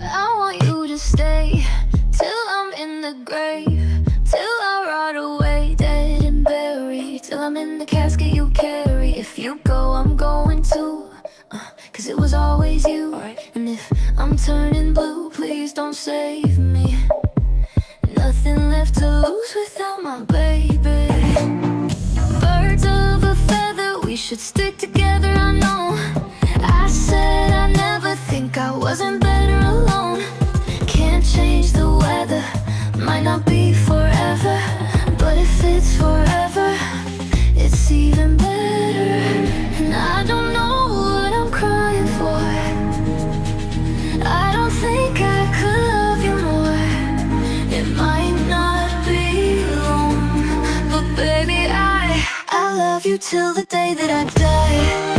I want you to stay till I'm in the grave, till I rot away, dead and buried, till I'm in the casket you carry. If you go, I'm going too, 'cause it was always you. And if I'm turning blue, please don't save me. Nothing left to lose without my baby. Birds of a feather, we should stick together, I know. I said I never think I wasn't better alone. Can't change the weather, might not be forever, but if it's forever, it's even better. And I don't know what I'm crying for. I don't think I could love you more. It might not be long, but baby, I love you till the day that I die.